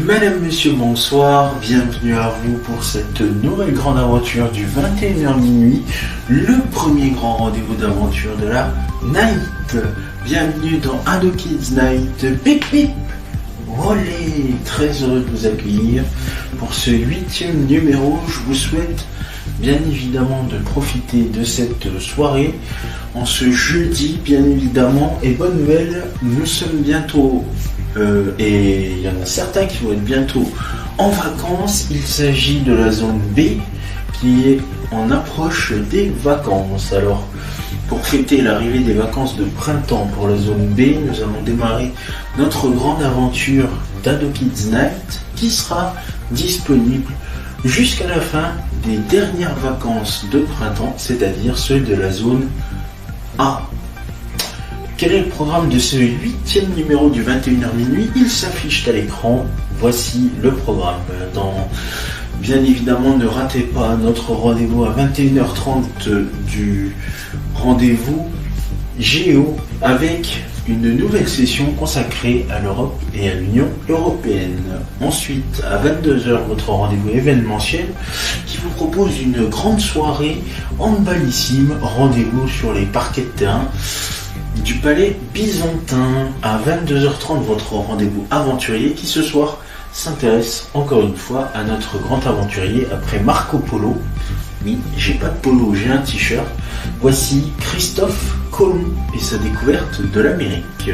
Madame, Monsieur, bonsoir, bienvenue à vous pour cette nouvelle grande aventure du 21h minuit, le premier grand rendez-vous d'aventure de la Night. Bienvenue dans Ado Kids Night, pip pip. Olé, très heureux de vous accueillir pour ce 8e numéro. Je vous souhaite bien évidemment de profiter de cette soirée en ce jeudi, bien évidemment, et bonne nouvelle, nous sommes bientôt et il y en a certains qui vont être bientôt en vacances. Il s'agit de la zone B qui est en approche des vacances. Alors, pour fêter l'arrivée des vacances de printemps pour la zone B, nous allons démarrer notre grande aventure d'Ado Kids Night qui sera disponible jusqu'à la fin des dernières vacances de printemps, c'est-à-dire ceux de la zone A. Quel est le programme de ce 8e numéro du 21h minuit? Il s'affiche à l'écran. Voici le programme. Bien évidemment, ne ratez pas notre rendez-vous à 21h30 du rendez-vous Géo avec une nouvelle session consacrée à l'Europe et à l'Union européenne. Ensuite, à 22h, votre rendez-vous événementiel qui vous propose une grande soirée handballissime. Rendez-vous sur les parquets de terrain du Palais Byzantin. À 22h30, votre rendez-vous aventurier qui ce soir s'intéresse encore une fois à notre grand aventurier après Marco Polo. Oui, j'ai pas de polo, j'ai un t-shirt. Voici Christophe Colomb et sa découverte de l'Amérique.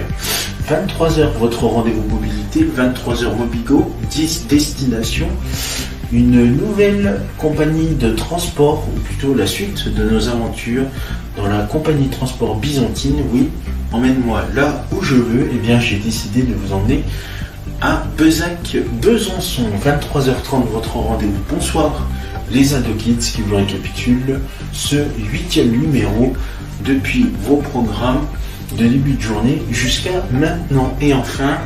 23h, votre rendez-vous mobilité, 23h Mobigo, 10 destinations. Une nouvelle compagnie de transport, ou plutôt la suite de nos aventures dans la compagnie de transport byzantine. Oui, emmène-moi là où je veux. Et bien, j'ai décidé de vous emmener à Besançon. 23h30, votre rendez-vous. Bonsoir les Ado Kids qui vous récapitule ce 8e numéro depuis vos programmes de début de journée jusqu'à maintenant. Et enfin,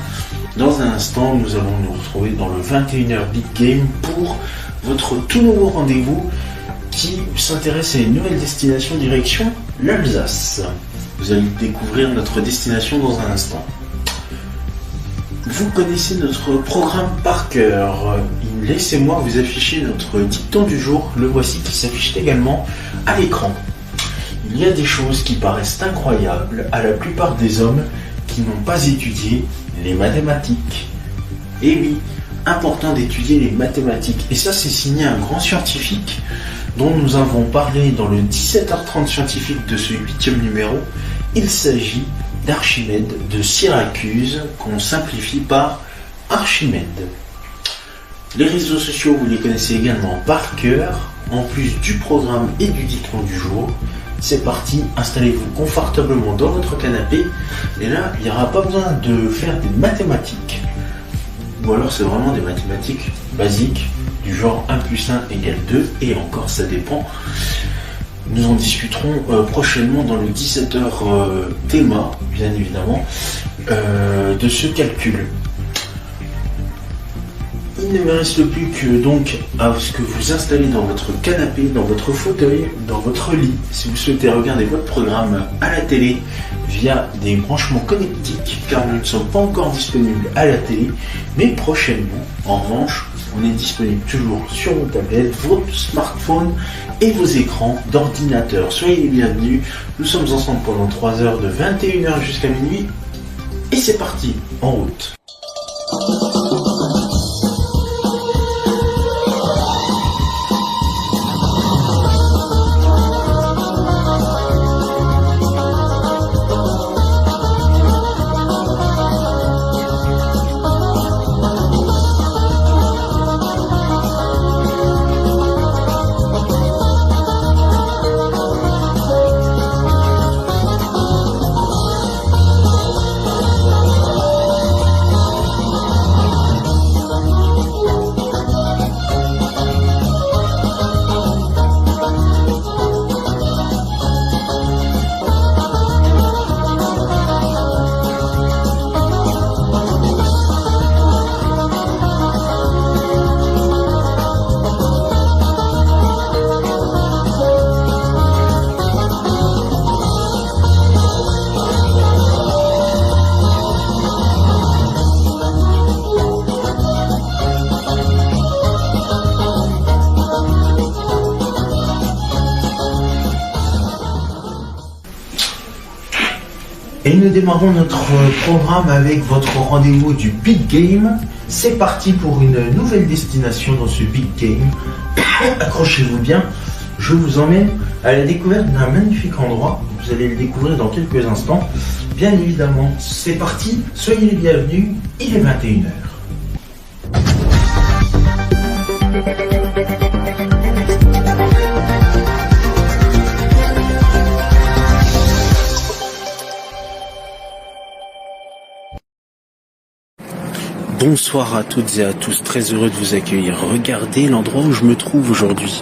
dans un instant, nous allons nous retrouver dans le 21h Big Game pour votre tout nouveau rendez-vous qui s'intéresse à une nouvelle destination direction l'Alsace. Vous allez découvrir notre destination dans un instant. Vous connaissez notre programme par cœur. Laissez-moi vous afficher notre dicton du jour. Le voici qui s'affiche également à l'écran. Il y a des choses qui paraissent incroyables à la plupart des hommes qui n'ont pas étudié les mathématiques. Et oui, important d'étudier les mathématiques. Et ça, c'est signé un grand scientifique dont nous avons parlé dans le 17h30 scientifique de ce 8e numéro. Il s'agit d'Archimède de Syracuse, qu'on simplifie par Archimède. Les réseaux sociaux, vous les connaissez également par cœur, en plus du programme et du dicton du jour. C'est parti, installez-vous confortablement dans votre canapé, et là, il n'y aura pas besoin de faire des mathématiques. Ou alors c'est vraiment des mathématiques basiques, du genre 1 plus 1 égale 2, et encore ça dépend. Nous en discuterons prochainement dans le 17h théma, bien évidemment, de ce calcul. Il ne me reste plus que donc à ce que vous installez dans votre canapé, dans votre fauteuil, dans votre lit, si vous souhaitez regarder votre programme à la télé via des branchements connectiques, car nous ne sommes pas encore disponibles à la télé, mais prochainement, en revanche, on est disponible toujours sur vos tablettes, vos smartphones et vos écrans d'ordinateur. Soyez les bienvenus, nous sommes ensemble pendant 3 heures de 21h jusqu'à minuit, et c'est parti, en route. Et nous démarrons notre programme avec votre rendez-vous du Big Game. C'est parti pour une nouvelle destination dans ce Big Game. Accrochez-vous bien, je vous emmène à la découverte d'un magnifique endroit. Vous allez le découvrir dans quelques instants. Bien évidemment, c'est parti, soyez les bienvenus, il est 21h. Bonsoir à toutes et à tous, très heureux de vous accueillir. Regardez l'endroit où je me trouve aujourd'hui.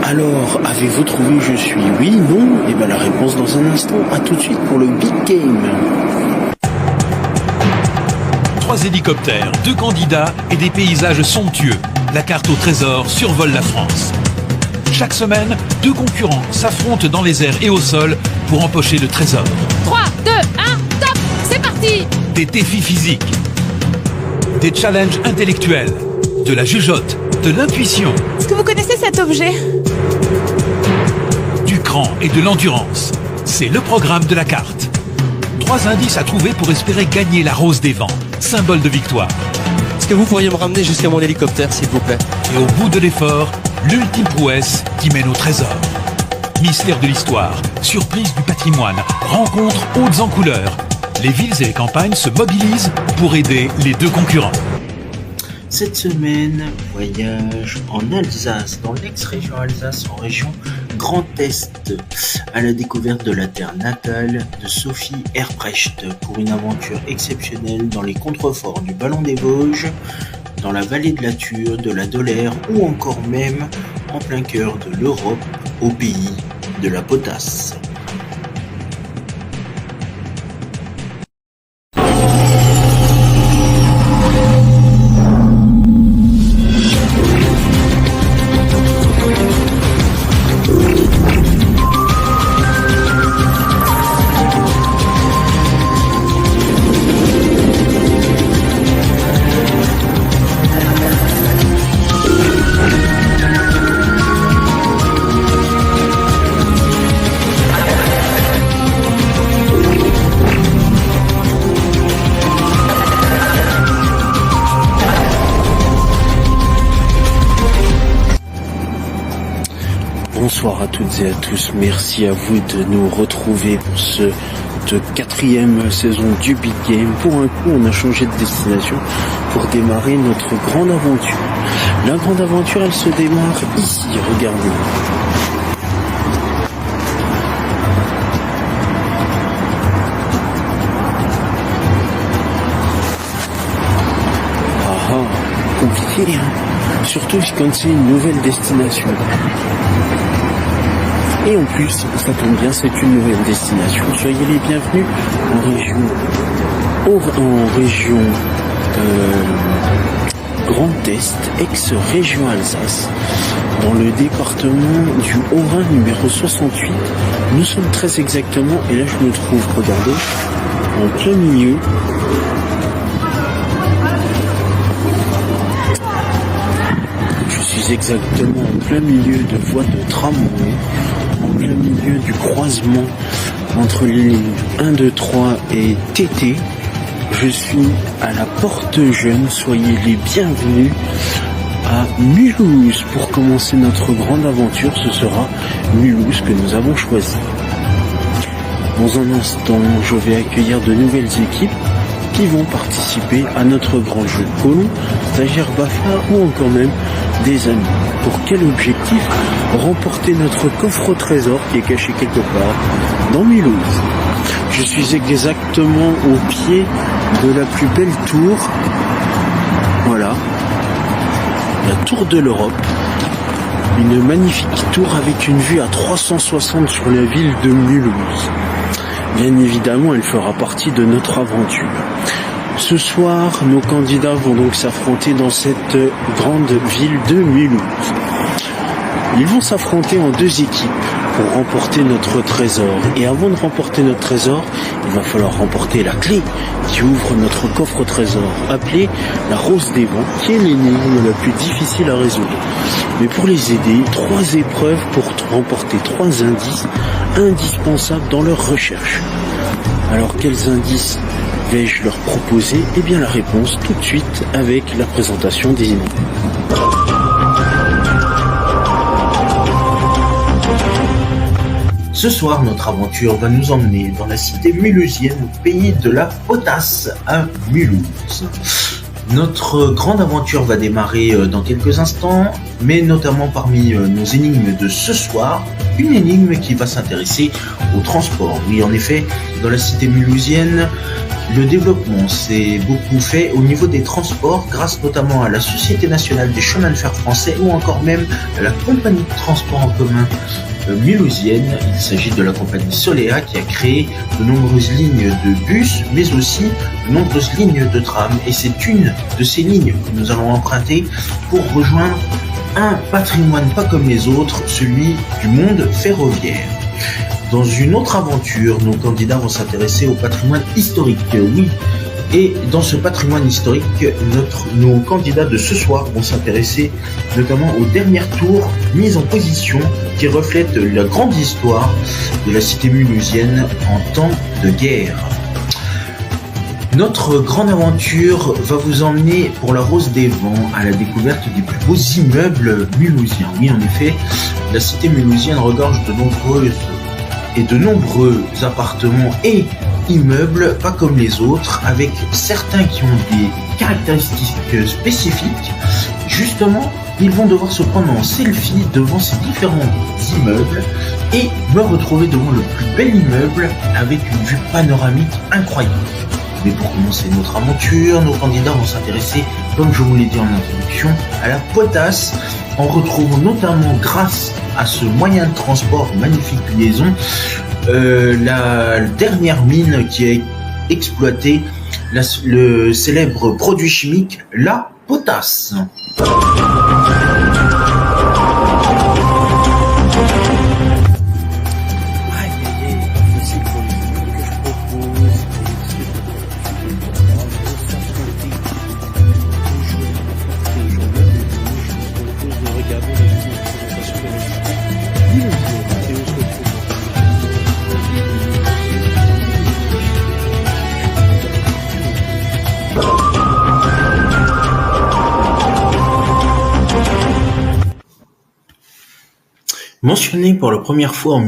Alors, avez-vous trouvé où je suis? Oui, non? Et bien la réponse dans un instant. À tout de suite pour le Big Game. 3 hélicoptères, 2 candidats et des paysages somptueux. La carte au trésor survole la France. Chaque semaine, 2 concurrents s'affrontent dans les airs et au sol pour empocher le trésor. 3, 2, 1, top! C'est parti! Des défis physiques, des challenges intellectuels, de la jugeote, de l'intuition. Est-ce que vous connaissez cet objet? Du cran et de l'endurance. C'est le programme de la carte. 3 indices à trouver pour espérer gagner la rose des vents, symbole de victoire. Est-ce que vous pourriez me ramener jusqu'à mon hélicoptère, s'il vous plaît? Et au bout de l'effort, l'ultime prouesse qui mène au trésor. Mystère de l'histoire, surprise du patrimoine, rencontres hautes en couleurs. Les villes et les campagnes se mobilisent pour aider les 2 concurrents. Cette semaine, voyage en Alsace, dans l'ex-région Alsace, en région Grand Est, à la découverte de la terre natale de Sophie Erprecht pour une aventure exceptionnelle dans les contreforts du Ballon des Vosges, dans la vallée de la Thur, de la Dolère ou encore même en plein cœur de l'Europe, au pays de la potasse. Bonsoir à toutes et à tous, merci à vous de nous retrouver pour cette 4e saison du Big Game. Pour un coup, on a changé de destination pour démarrer notre grande aventure. La grande aventure, elle se démarre ici, regardez. Compliqué, hein, surtout quand c'est une nouvelle destination. Et en plus, ça tombe bien, c'est une nouvelle destination. Soyez les bienvenus en région Grand Est, ex-région Alsace, dans le département du Haut-Rhin numéro 68. Nous sommes très exactement, et là je me trouve, regardez, en plein milieu. Je suis exactement en plein milieu de voies de tramway, en plein milieu du croisement entre les lignes 1, 2, 3 et TT. Je suis à la Porte Jeune, soyez les bienvenus à Mulhouse. Pour commencer notre grande aventure, ce sera Mulhouse que nous avons choisi. Dans un instant, je vais accueillir de nouvelles équipes qui vont participer à notre grand jeu de colon, stagiaire Bafard ou encore même des amis. Pour quel objectif? Remporter notre coffre au trésor qui est caché quelque part dans Mulhouse. Je suis exactement au pied de la plus belle tour. Voilà. La tour de l'Europe. Une magnifique tour avec une vue à 360 sur la ville de Mulhouse. Bien évidemment, elle fera partie de notre aventure. Ce soir, nos candidats vont donc s'affronter dans cette grande ville de Mulhouse. Ils vont s'affronter en deux équipes pour remporter notre trésor. Et avant de remporter notre trésor, il va falloir remporter la clé qui ouvre notre coffre au trésor, appelée la Rose des Vents, qui est l'énigme la plus difficile à résoudre. Mais pour les aider, 3 épreuves pour remporter 3 indices indispensables dans leur recherche. Alors quels indices vais-je leur proposer? Eh bien la réponse tout de suite avec la présentation des immeubles. Ce soir, notre aventure va nous emmener dans la cité mulhousienne, au pays de la potasse, à Mulhouse. Notre grande aventure va démarrer dans quelques instants, mais notamment parmi nos énigmes de ce soir, une énigme qui va s'intéresser au transport. Oui, en effet, dans la cité mulhousienne, le développement s'est beaucoup fait au niveau des transports, grâce notamment à la Société nationale des chemins de fer français ou encore même à la compagnie de transport en commun mulhousienne. Il s'agit de la compagnie Solea qui a créé de nombreuses lignes de bus, mais aussi de nombreuses lignes de tram. Et c'est une de ces lignes que nous allons emprunter pour rejoindre un patrimoine pas comme les autres, celui du monde ferroviaire. Dans une autre aventure, nos candidats vont s'intéresser au patrimoine historique. Oui, et dans ce patrimoine historique, nos candidats de ce soir vont s'intéresser notamment aux dernières tours mises en position qui reflètent la grande histoire de la cité mulhousienne en temps de guerre. Notre grande aventure va vous emmener pour la Rose des Vents à la découverte des plus beaux immeubles mulhousiens. Oui, en effet, la cité mulhousienne regorge de nombreux appartements et immeubles, pas comme les autres, avec certains qui ont des caractéristiques spécifiques. Justement, ils vont devoir se prendre en selfie devant ces différents immeubles et me retrouver devant le plus bel immeuble avec une vue panoramique incroyable. Mais pour commencer notre aventure, nos candidats vont s'intéresser, comme je vous l'ai dit en introduction, à la potasse, en retrouvant notamment, grâce à ce moyen de transport, magnifique liaison, la dernière mine qui a exploité le célèbre produit chimique, la potasse. Mentionné pour la première fois en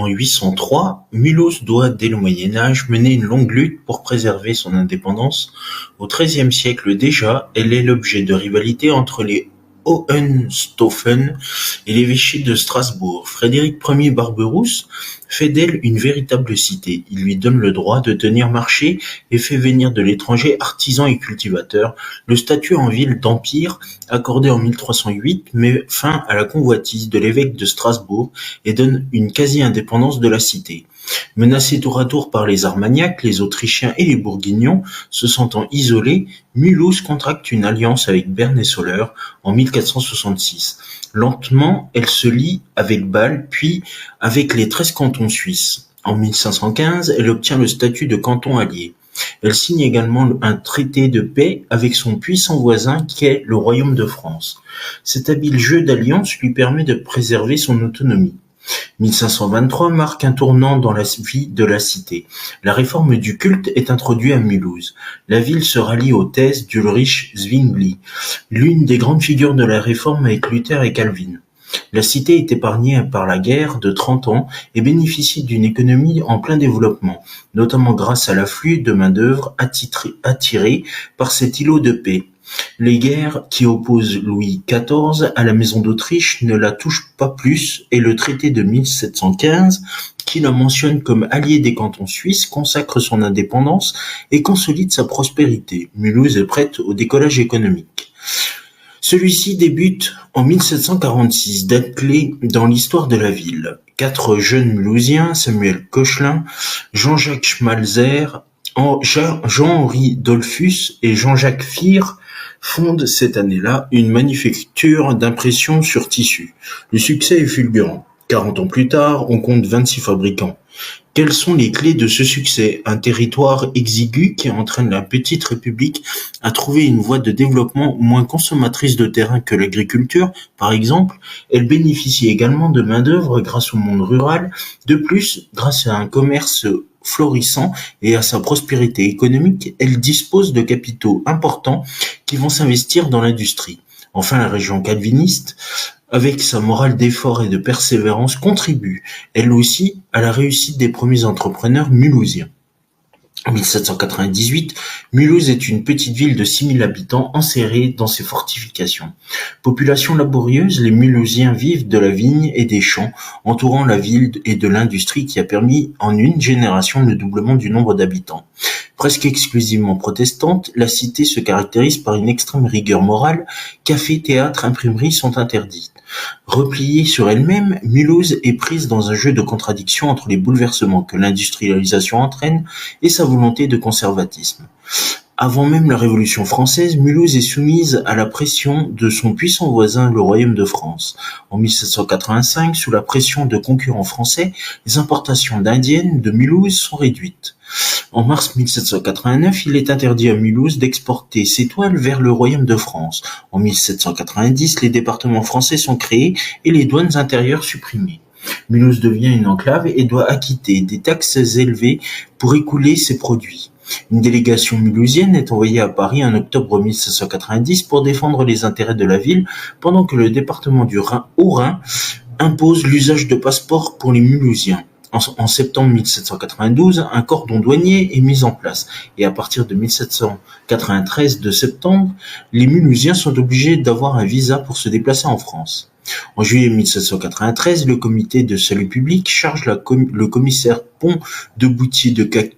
803, Mulhouse doit, dès le Moyen-Âge, mener une longue lutte pour préserver son indépendance. Au XIIIe siècle déjà, elle est l'objet de rivalités entre les Hohenstaufen et l'évêché de Strasbourg. Frédéric Ier Barberousse fait d'elle une véritable cité. Il lui donne le droit de tenir marché et fait venir de l'étranger artisans et cultivateurs. Le statut en ville d'empire, accordé en 1308, met fin à la convoitise de l'évêque de Strasbourg et donne une quasi-indépendance de la cité. Menacé tour à tour par les Armagnacs, les Autrichiens et les Bourguignons, se sentant isolés, Mulhouse contracte une alliance avec Berne et Soleure en 1466. Lentement, elle se lie avec Bâle, puis avec les 13 cantons suisses. En 1515, elle obtient le statut de canton allié. Elle signe également un traité de paix avec son puissant voisin qu'est le Royaume de France. Cet habile jeu d'alliance lui permet de préserver son autonomie. 1523 marque un tournant dans la vie de la cité. La réforme du culte est introduite à Mulhouse. La ville se rallie aux thèses d'Ulrich Zwingli, l'une des grandes figures de la réforme avec Luther et Calvin. La cité est épargnée par la guerre de 30 ans et bénéficie d'une économie en plein développement, notamment grâce à l'afflux de main-d'œuvre attiré par cet îlot de paix. Les guerres qui opposent Louis XIV à la Maison d'Autriche ne la touchent pas plus et le traité de 1715, qui la mentionne comme allié des cantons suisses, consacre son indépendance et consolide sa prospérité. Mulhouse est prête au décollage économique. Celui-ci débute en 1746, date clé dans l'histoire de la ville. 4 jeunes mulhousiens, Samuel Koechlin, Jean-Jacques Schmalzer, Jean-Henri Dollfus et Jean-Jacques Fir fondent cette année-là une manufacture d'impression sur tissu. Le succès est fulgurant. 40 ans plus tard, on compte 26 fabricants. Quelles sont les clés de ce succès? Un territoire exigu qui entraîne la petite république à trouver une voie de développement moins consommatrice de terrain que l'agriculture, par exemple. Elle bénéficie également de main-d'œuvre grâce au monde rural. De plus, grâce à un commerce florissant et à sa prospérité économique, elle dispose de capitaux importants qui vont s'investir dans l'industrie. Enfin, la région calviniste, avec sa morale d'effort et de persévérance, contribue, elle aussi, à la réussite des premiers entrepreneurs mulhousiens. En 1798, Mulhouse est une petite ville de 6000 habitants enserrée dans ses fortifications. Population laborieuse, les Mulhousiens vivent de la vigne et des champs, entourant la ville et de l'industrie qui a permis en une génération le doublement du nombre d'habitants. Presque exclusivement protestante, la cité se caractérise par une extrême rigueur morale. Cafés, théâtres, imprimeries sont interdits. Repliée sur elle-même, Mulhouse est prise dans un jeu de contradictions entre les bouleversements que l'industrialisation entraîne et sa volonté de conservatisme. Avant même la Révolution française, Mulhouse est soumise à la pression de son puissant voisin, le Royaume de France. En 1785, sous la pression de concurrents français, les importations d'indiennes de Mulhouse sont réduites. En mars 1789, il est interdit à Mulhouse d'exporter ses toiles vers le Royaume de France. En 1790, les départements français sont créés et les douanes intérieures supprimées. Mulhouse devient une enclave et doit acquitter des taxes élevées pour écouler ses produits. Une délégation mulhousienne est envoyée à Paris en octobre 1790 pour défendre les intérêts de la ville, pendant que le département du Haut-Rhin impose l'usage de passeports pour les Mulhousiens. En septembre 1792, un cordon douanier est mis en place et à partir de 1793 de septembre, les Mulhousiens sont obligés d'avoir un visa pour se déplacer en France. En juillet 1793, le comité de salut public charge le commissaire Pont de Boutier de Cactus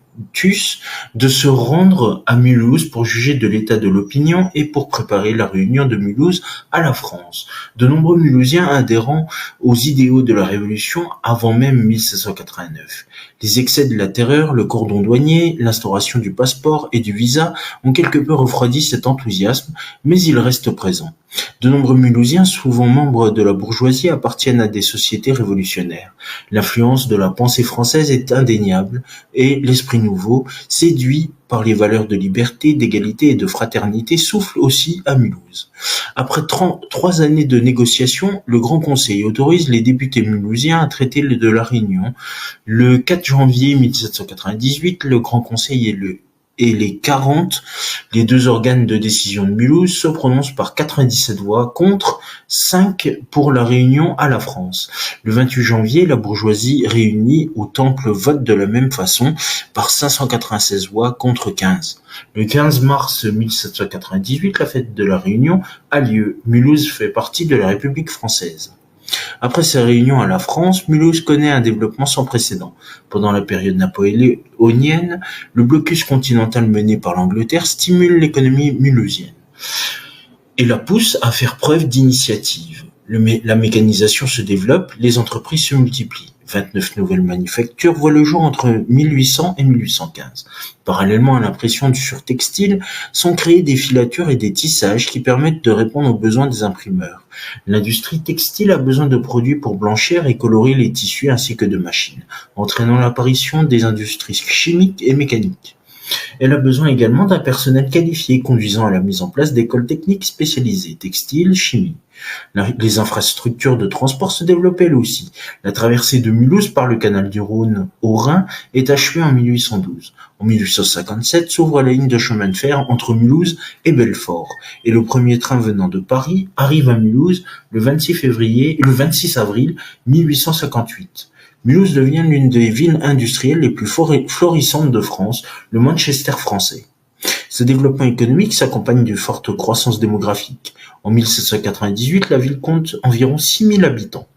de se rendre à Mulhouse pour juger de l'état de l'opinion et pour préparer la réunion de Mulhouse à la France. De nombreux Mulhousiens adhérant aux idéaux de la Révolution avant même 1789. Les excès de la terreur, le cordon douanier, l'instauration du passeport et du visa ont quelque peu refroidi cet enthousiasme, mais il reste présent. De nombreux Mulhousiens, souvent membres de la bourgeoisie, appartiennent à des sociétés révolutionnaires. L'influence de la pensée française est indéniable et l'esprit nouveau, séduit par les valeurs de liberté, d'égalité et de fraternité, souffle aussi à Mulhouse. Après 3 années de négociations, le Grand Conseil autorise les députés mulhousiens à traiter de la Réunion. Le 4 janvier 1798, le Grand Conseil et les 40, les deux organes de décision de Mulhouse, se prononcent par 97 voix contre 5 pour la réunion à la France. Le 28 janvier, la bourgeoisie réunie au Temple vote de la même façon par 596 voix contre 15. Le 15 mars 1798, la fête de la Réunion a lieu. Mulhouse fait partie de la République française. Après sa réunion à la France, Mulhouse connaît un développement sans précédent. Pendant la période napoléonienne, le blocus continental mené par l'Angleterre stimule l'économie mulhousienne et la pousse à faire preuve d'initiative. La mécanisation se développe, les entreprises se multiplient. 29 nouvelles manufactures voient le jour entre 1800 et 1815. Parallèlement à l'impression sur textile, sont créées des filatures et des tissages qui permettent de répondre aux besoins des imprimeurs. L'industrie textile a besoin de produits pour blanchir et colorer les tissus ainsi que de machines, entraînant l'apparition des industries chimiques et mécaniques. Elle a besoin également d'un personnel qualifié, conduisant à la mise en place d'écoles techniques spécialisées, textile, chimie. Les infrastructures de transport se développent elles aussi. La traversée de Mulhouse par le canal du Rhône au Rhin est achevée en 1812. En 1857 s'ouvre la ligne de chemin de fer entre Mulhouse et Belfort, et le premier train venant de Paris arrive à Mulhouse le 26 avril 1858. Mulhouse devient l'une des villes industrielles les plus florissantes de France, le Manchester français. Ce développement économique s'accompagne d'une forte croissance démographique. En 1798, la ville compte environ 6000 habitants.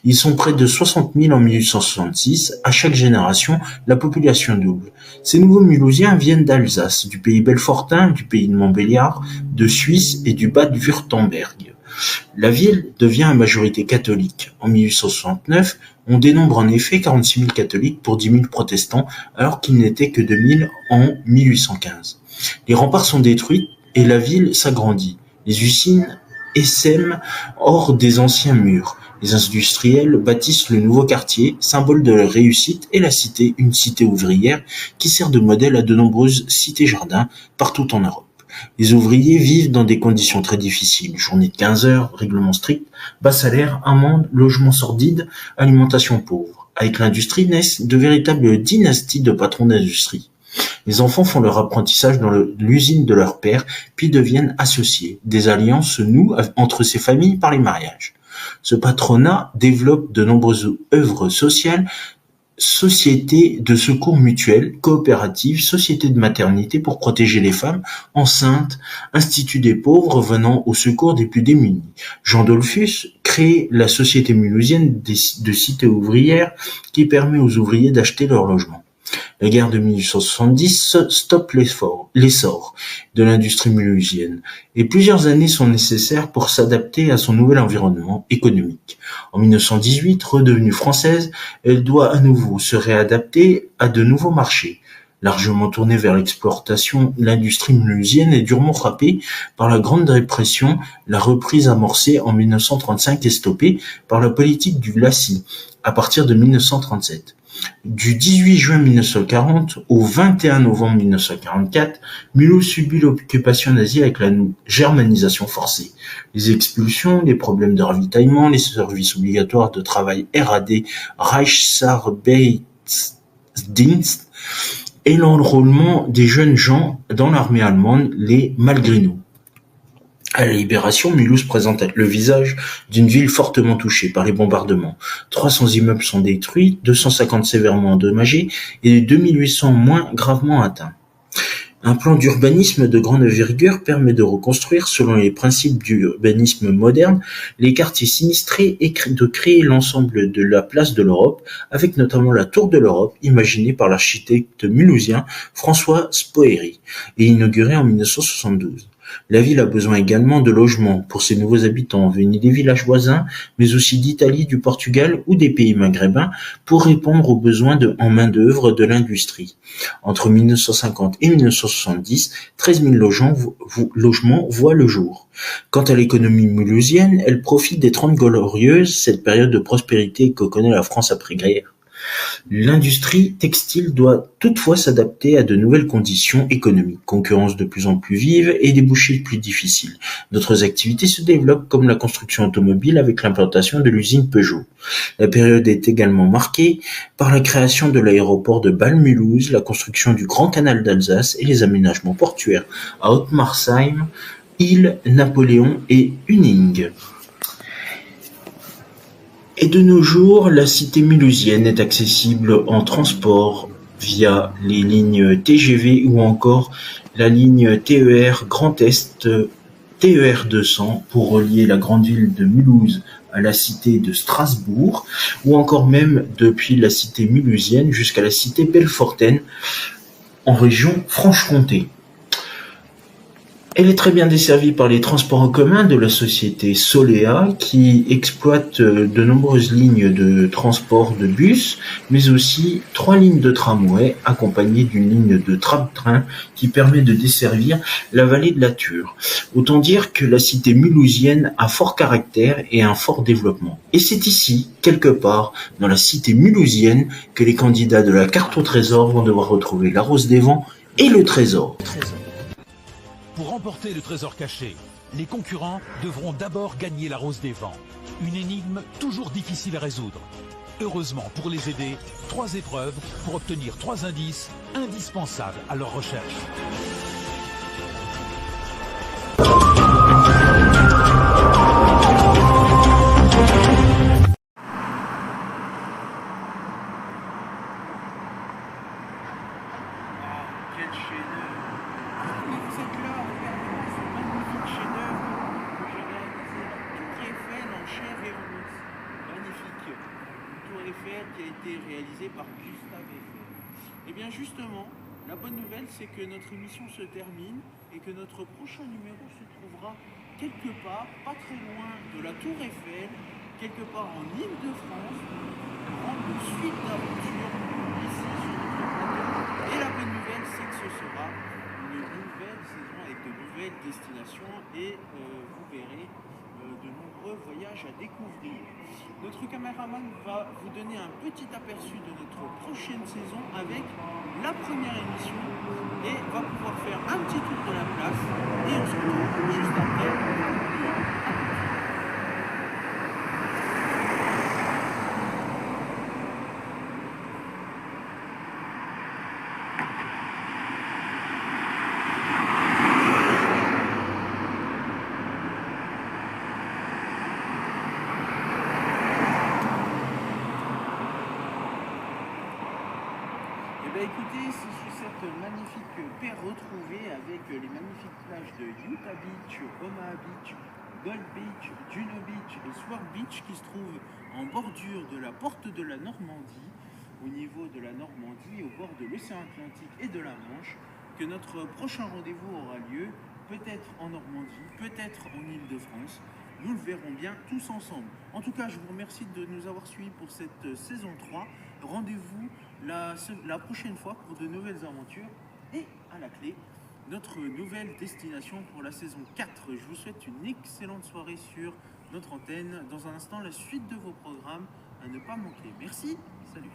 Ils sont près de 60 000 en 1866. À chaque génération, la population double. Ces nouveaux Mulhousiens viennent d'Alsace, du pays belfortain, du pays de Montbéliard, de Suisse et du Bade-Wurtemberg. La ville devient à majorité catholique. En 1869, on dénombre en effet 46 000 catholiques pour 10 000 protestants, alors qu'il n'était que 2 000 en 1815. Les remparts sont détruits et la ville s'agrandit. Les usines essaiment hors des anciens murs. Les industriels bâtissent le nouveau quartier, symbole de leur réussite, et la cité, une cité ouvrière qui sert de modèle à de nombreuses cités-jardins partout en Europe. Les ouvriers vivent dans des conditions très difficiles. Journée de 15 heures, règlements stricts, bas salaire, amendes, logements sordides, alimentation pauvre. Avec l'industrie naissent de véritables dynasties de patrons d'industrie. Les enfants font leur apprentissage dans l'usine de leur père, puis deviennent associés. Des alliances se nouent entre ces familles par les mariages. Ce patronat développe de nombreuses œuvres sociales, sociétés de secours mutuels, coopératives, sociétés de maternité pour protéger les femmes enceintes, institut des pauvres venant au secours des plus démunis. Jean Dollfus crée la Société mulhousienne de cité ouvrière qui permet aux ouvriers d'acheter leur logement. La guerre de 1870 stoppe l'essor de l'industrie mulhousienne et plusieurs années sont nécessaires pour s'adapter à son nouvel environnement économique. En 1918, redevenue française, elle doit à nouveau se réadapter à de nouveaux marchés. Largement tournée vers l'exportation, l'industrie mulhousienne est durement frappée par la Grande Dépression. La reprise amorcée en 1935 est stoppée par la politique du Lacy à partir de 1937. Du 18 juin 1940 au 21 novembre 1944, Mulhouse subit l'occupation nazie avec la germanisation forcée. Les expulsions, les problèmes de ravitaillement, les services obligatoires de travail RAD, Reichsarbeitsdienst, et l'enrôlement des jeunes gens dans l'armée allemande, les Malgrino. À la Libération, Mulhouse présente le visage d'une ville fortement touchée par les bombardements. 300 immeubles sont détruits, 250 sévèrement endommagés et 2800 moins gravement atteints. Un plan d'urbanisme de grande envergure permet de reconstruire, selon les principes du urbanisme moderne, les quartiers sinistrés et de créer l'ensemble de la place de l'Europe, avec notamment la Tour de l'Europe, imaginée par l'architecte mulhousien François Spoerry et inaugurée en 1972. La ville a besoin également de logements pour ses nouveaux habitants venus des villages voisins, mais aussi d'Italie, du Portugal ou des pays maghrébins pour répondre aux besoins en main-d'œuvre de l'industrie. Entre 1950 et 1970, 13 000 logements voient le jour. Quant à l'économie mulhousienne, elle profite des 30 glorieuses, cette période de prospérité que connaît la France après-guerre. L'industrie textile doit toutefois s'adapter à de nouvelles conditions économiques, concurrence de plus en plus vive et débouchés plus difficiles. D'autres activités se développent comme la construction automobile avec l'implantation de l'usine Peugeot. La période est également marquée par la création de l'aéroport de Bâle-Mulhouse, la construction du Grand Canal d'Alsace et les aménagements portuaires à Ottmarsheim, Île, Napoléon et Huningue. Et de nos jours, la cité mulhousienne est accessible en transport via les lignes TGV ou encore la ligne TER Grand Est, TER 200 pour relier la grande ville de Mulhouse à la cité de Strasbourg, ou encore même depuis la cité mulhousienne jusqu'à la cité Belfortaine en région Franche-Comté. Elle est très bien desservie par les transports en commun de la société Solea qui exploite de nombreuses lignes de transport de bus, mais aussi 3 lignes de tramway accompagnées d'une ligne de tram-train qui permet de desservir la vallée de la Thur. Autant dire que la cité mulhousienne a fort caractère et un fort développement. Et c'est ici, quelque part, dans la cité mulhousienne, que les candidats de la carte au trésor vont devoir retrouver la Rose des Vents et le trésor. Pour remporter le trésor caché, les concurrents devront d'abord gagner la Rose des Vents. Une énigme toujours difficile à résoudre. Heureusement pour les aider, 3 épreuves pour obtenir 3 indices indispensables à leur recherche. Qui a été réalisé par Gustave Eiffel. Et bien justement, la bonne nouvelle c'est que notre émission se termine et que notre prochain numéro se trouvera quelque part, pas très loin de la Tour Eiffel, quelque part en Île-de-France, grande suite d'aventures ici sur notre plateau. Et la bonne nouvelle, c'est que ce sera une nouvelle saison avec de nouvelles destinations et vous verrez de nombreux voyages à découvrir. Notre caméraman va vous donner un petit aperçu de notre prochaine saison avec la première émission et va pouvoir faire un petit tour de la place et on se retrouve juste après. Écoutez, c'est sur cette magnifique paire retrouvée avec les magnifiques plages de Utah Beach, Omaha Beach, Gold Beach, Juno Beach et Sword Beach qui se trouvent en bordure de la porte de la Normandie, au niveau de la Normandie, au bord de l'océan Atlantique et de la Manche, que notre prochain rendez-vous aura lieu, peut-être en Normandie, peut-être en Île-de-France. Nous le verrons bien tous ensemble. En tout cas, je vous remercie de nous avoir suivis pour cette saison 3. Rendez-vous la prochaine fois pour de nouvelles aventures. Et à la clé, notre nouvelle destination pour la saison 4. Je vous souhaite une excellente soirée sur notre antenne. Dans un instant, la suite de vos programmes à ne pas manquer. Merci, salut.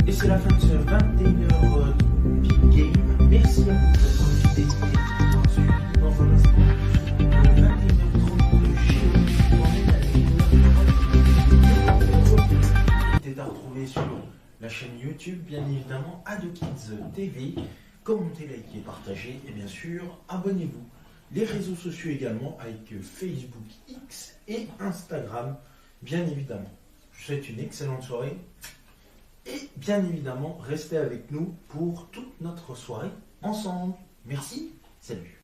Et c'est la fin de ce 21h Big Game. Merci à vous de votre fidélité. Ensuite, dans un instant, le 21h30 de Géo. Qui est à retrouver sur la chaîne YouTube, bien évidemment, AdeKids TV. Commentez, likez, partagez et bien sûr, abonnez-vous. Les réseaux sociaux également avec Facebook X et Instagram, bien évidemment. Je vous souhaite une excellente soirée. Et bien évidemment, restez avec nous pour toute notre soirée ensemble. Merci, salut.